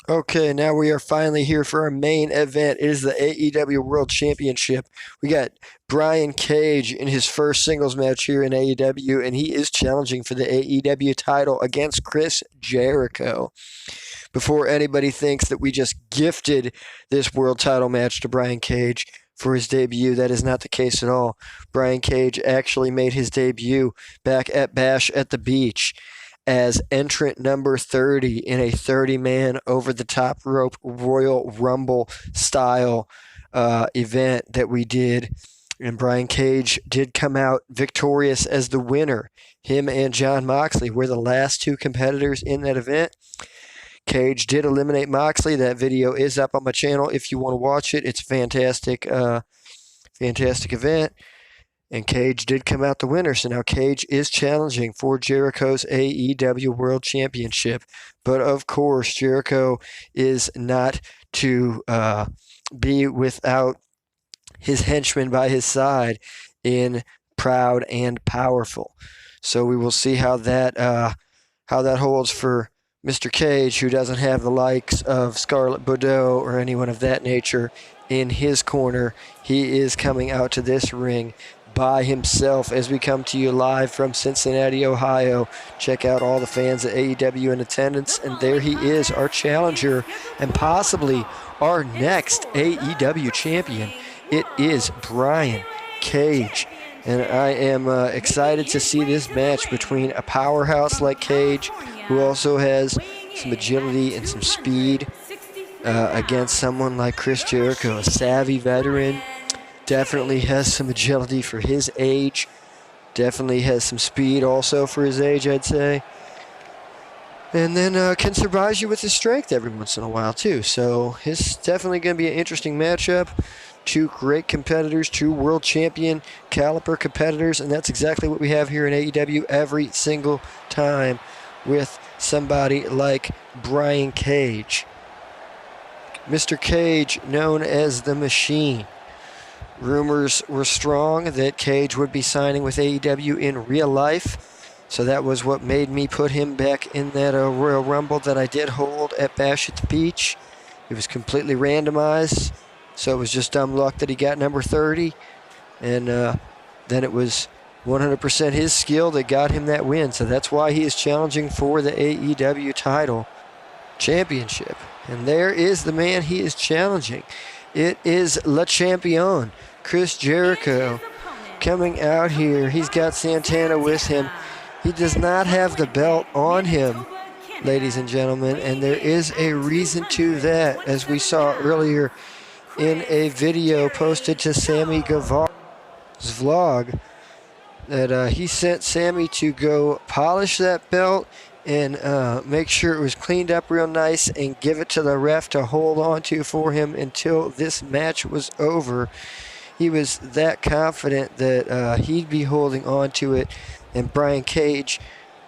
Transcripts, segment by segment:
Okay, now we are finally here for our main event. It is the AEW World Championship. We got Brian Cage in his first singles match here in AEW, and he is challenging for the AEW title against Chris Jericho. Before anybody thinks that we just gifted this world title match to Brian Cage for his debut, that is not the case at all. Brian Cage actually made his debut back at Bash at the Beach as entrant number 30 in a 30-man over-the-top rope Royal Rumble style event that we did. And Brian Cage did come out victorious as the winner. Him and Jon Moxley were the last two competitors in that event. Cage did eliminate Moxley. That video is up on my channel if you want to watch it. It's a fantastic event. And Cage did come out the winner. So now Cage is challenging for Jericho's AEW World Championship. But of course, Jericho is not to be without his henchman by his side in Proud and Powerful. So we will see how that holds for Mr. Cage, who doesn't have the likes of Scarlett Bordeaux or anyone of that nature in his corner. He is coming out to this ring by himself as we come to you live from Cincinnati, Ohio. Check out all the fans at AEW in attendance, and there he is, our challenger and possibly our next AEW champion. It is Brian Cage, and I am excited to see this match between a powerhouse like Cage, who also has some agility and some speed, against someone like Chris Jericho, a savvy veteran. Definitely has some agility for his age. Definitely has some speed also for his age, I'd say. And then can surprise you with his strength every once in a while, too. So it's definitely going to be an interesting matchup. Two great competitors, two world champion caliber competitors, and that's exactly what we have here in AEW every single time with somebody like Brian Cage. Mr. Cage, known as the Machine. Rumors were strong that Cage would be signing with AEW in real life, so that was what made me put him back in that Royal Rumble that I did hold at Bash at the Beach. It was completely randomized, so it was just dumb luck that he got number 30, and then it was 100% his skill that got him that win, so that's why he is challenging for the AEW title championship. And there is the man he is challenging. It is Le Champion, Chris Jericho, coming out here. He's got Santana with him. He does not have the belt on him, ladies and gentlemen, and there is a reason to that, as we saw earlier in a video posted to Sammy Guevara's vlog, that he sent Sammy to go polish that belt and make sure it was cleaned up real nice and give it to the ref to hold on to for him until this match was over. He was that confident that he'd be holding on to it and Brian Cage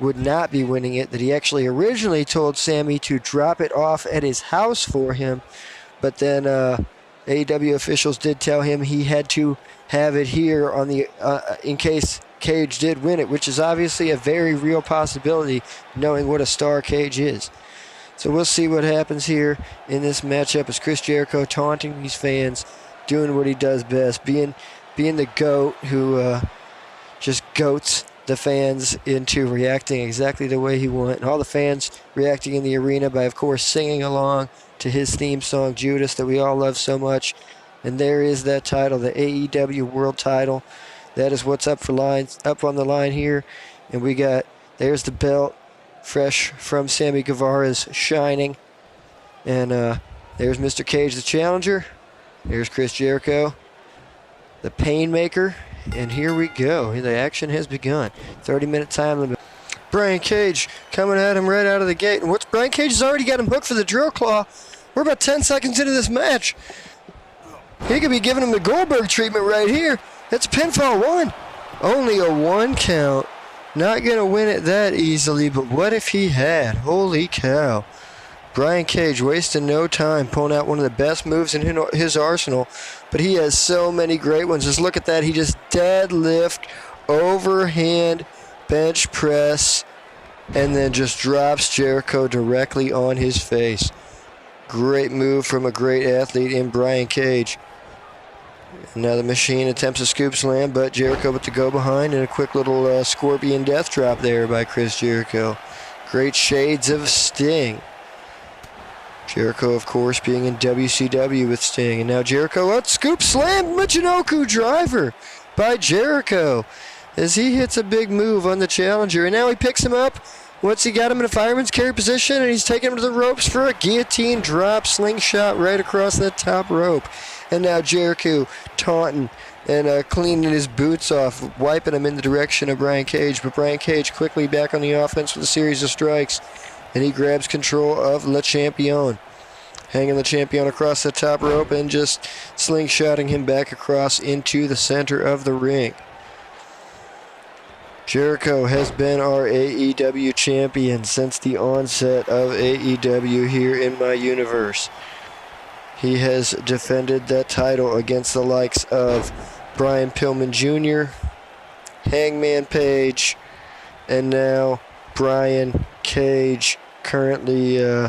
would not be winning it, that he actually originally told Sammy to drop it off at his house for him, but then AEW officials did tell him he had to have it here on the in case Cage did win it, which is obviously a very real possibility, knowing what a star Cage is. So we'll see what happens here in this matchup as Chris Jericho taunting these fans, doing what he does best, being the GOAT who just goats the fans into reacting exactly the way he wants, and all the fans reacting in the arena by, of course, singing along to his theme song, Judas, that we all love so much. And there is that title, the AEW World title. That is what's up on the line here. And there's the belt, fresh from Sammy Guevara's shining. And there's Mr. Cage, the challenger. There's Chris Jericho, the Painmaker. And here we go. The action has begun. 30-minute time limit. Brian Cage coming at him right out of the gate. And Brian Cage has already got him hooked for the drill claw. We're about 10 seconds into this match. He could be giving him the Goldberg treatment right here. That's pinfall 1. Only a 1 count. Not going to win it that easily, but what if he had? Holy cow. Brian Cage wasting no time, pulling out one of the best moves in his arsenal, but he has so many great ones. Just look at that. He just deadlift, overhand, bench press, and then just drops Jericho directly on his face. Great move from a great athlete in Brian Cage. Now the Machine attempts a scoop slam, but Jericho with the go behind and a quick little scorpion death drop there by Chris Jericho. Great shades of Sting. Jericho, of course, being in WCW with Sting. And now Jericho out, scoop slam, Michinoku driver by Jericho as he hits a big move on the challenger. And now he picks him up once he got him in a fireman's carry position, and he's taking him to the ropes for a guillotine drop slingshot right across that top rope. And now Jericho taunting and cleaning his boots off, wiping him in the direction of Brian Cage. But Brian Cage quickly back on the offense with a series of strikes, and he grabs control of Le Champion, hanging Le Champion across the top rope and just slingshotting him back across into the center of the ring. Jericho has been our AEW champion since the onset of AEW here in my universe. He has defended that title against the likes of Brian Pillman Jr., Hangman Page, and now Brian Cage currently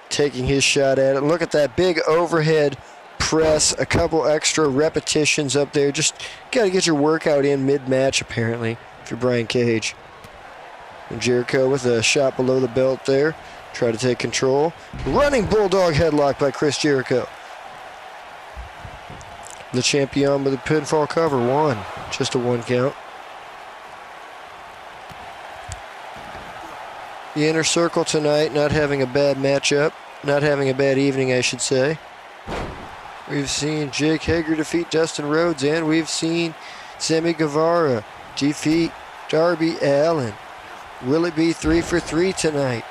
taking his shot at it. Look at that big overhead press, a couple extra repetitions up there. Just got to get your workout in mid-match, apparently, if you're Brian Cage. And Jericho with a shot below the belt there. Try to take control. Running Bulldog headlock by Chris Jericho. The Champion with a pinfall cover. One. Just a 1 count. The Inner Circle tonight not having a bad matchup. Not having a bad evening, I should say. We've seen Jake Hager defeat Dustin Rhodes, and we've seen Sammy Guevara defeat Darby Allin. Will it be 3 for 3 tonight?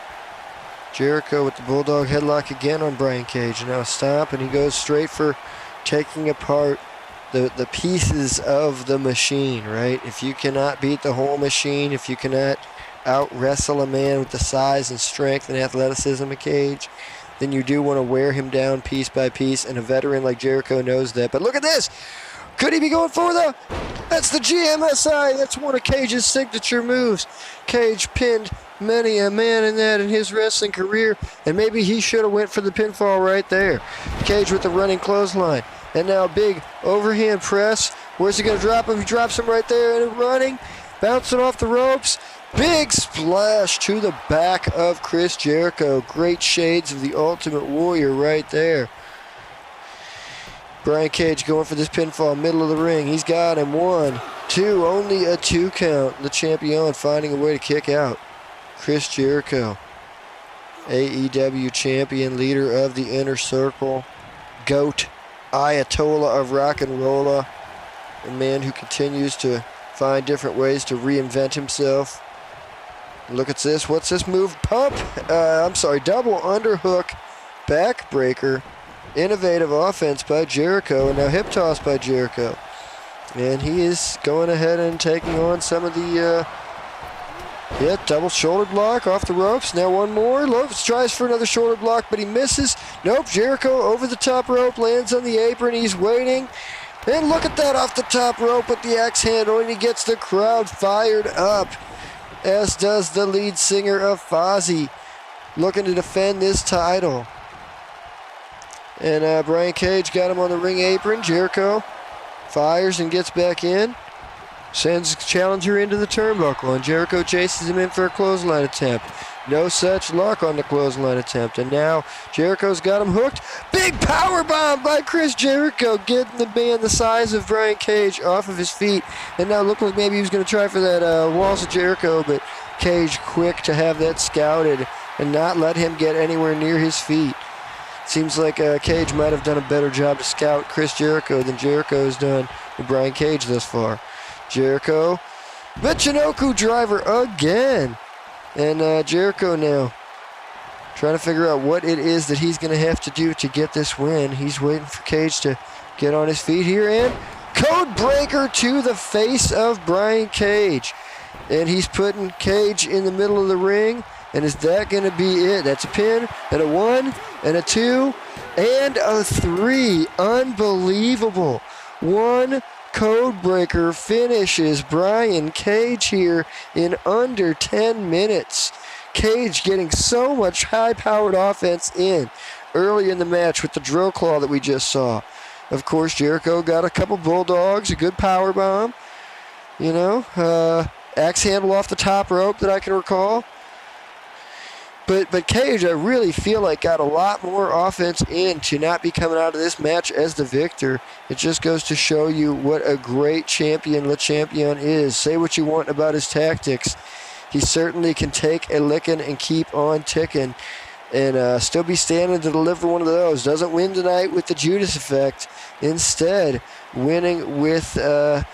Jericho with the Bulldog headlock again on Brian Cage. Now a stomp, and he goes straight for taking apart the pieces of the machine, right? If you cannot beat the whole machine, if you cannot out-wrestle a man with the size and strength and athleticism of Cage, then you do want to wear him down piece by piece, and a veteran like Jericho knows that. But look at this! Could he be going for the... That's the GMSI! That's one of Cage's signature moves. Cage pinned many a man in that in his wrestling career, and maybe he should have went for the pinfall right there. Cage with the running clothesline, and now big overhand press. Where's he going to drop him? He drops him right there, and running, bouncing off the ropes. Big splash to the back of Chris Jericho. Great shades of the Ultimate Warrior right there. Brian Cage going for this pinfall, middle of the ring. He's got him. 1, 2, only a 2 count. The Champion finding a way to kick out. Chris Jericho, AEW champion, leader of the Inner Circle, GOAT, Ayatollah of rock and rolla, a man who continues to find different ways to reinvent himself. Look at this. What's this move? Double underhook, backbreaker, innovative offense by Jericho, and now hip toss by Jericho. And he is going ahead and taking on some of the... double shoulder block off the ropes. Now one more. Lopes tries for another shoulder block, but he misses. Nope, Jericho over the top rope, lands on the apron. He's waiting. And look at that off the top rope with the axe handle, and he gets the crowd fired up, as does the lead singer of Fozzy, looking to defend this title. And Brian Cage got him on the ring apron. Jericho fires and gets back in. Sends challenger into the turnbuckle, and Jericho chases him in for a clothesline attempt. No such luck on the clothesline attempt, and now Jericho's got him hooked. Big power bomb by Chris Jericho, getting the man the size of Brian Cage off of his feet. And now looked like maybe he was going to try for that Walls of Jericho, but Cage quick to have that scouted and not let him get anywhere near his feet. Seems like Cage might have done a better job to scout Chris Jericho than Jericho has done with Brian Cage thus far. Jericho, Michinoku driver again. And Jericho now trying to figure out what it is that he's going to have to do to get this win. He's waiting for Cage to get on his feet here, and code breaker to the face of Brian Cage. And he's putting Cage in the middle of the ring. And is that going to be it? That's a pin, and a 1, and a 2, and a 3. Unbelievable. 1 code breaker finishes Brian Cage here in under 10 minutes. Cage getting so much high-powered offense in early in the match with the drill claw that we just saw. Of course, Jericho got a couple bulldogs, a good power bomb, axe handle off the top rope that I can recall. But Cage, I really feel like got a lot more offense in to not be coming out of this match as the victor. It just goes to show you what a great champion Le Champion is. Say what you want about his tactics. He certainly can take a licking and keep on ticking and still be standing to deliver one of those. Doesn't win tonight with the Judas effect. Instead, winning with that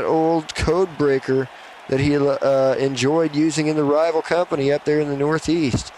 old code breaker that he enjoyed using in the rival company up there in the Northeast.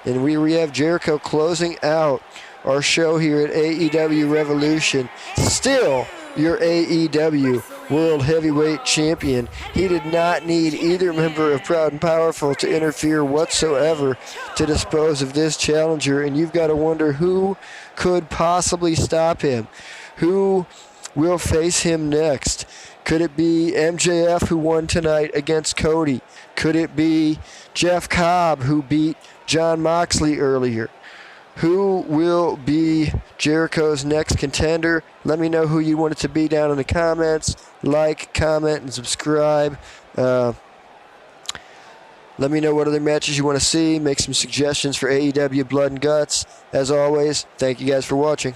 And we have Jericho closing out our show here at AEW Revolution. Still your AEW World Heavyweight Champion. He did not need either member of Proud and Powerful to interfere whatsoever to dispose of this challenger. And you've got to wonder who could possibly stop him. Who will face him next? Could it be MJF, who won tonight against Cody? Could it be Jeff Cobb, who beat Jon Moxley earlier? Who will be Jericho's next contender? Let me know who you want it to be down in the comments. Like, comment, and subscribe. Let me know what other matches you want to see. Make some suggestions for AEW Blood and Guts. As always, thank you guys for watching.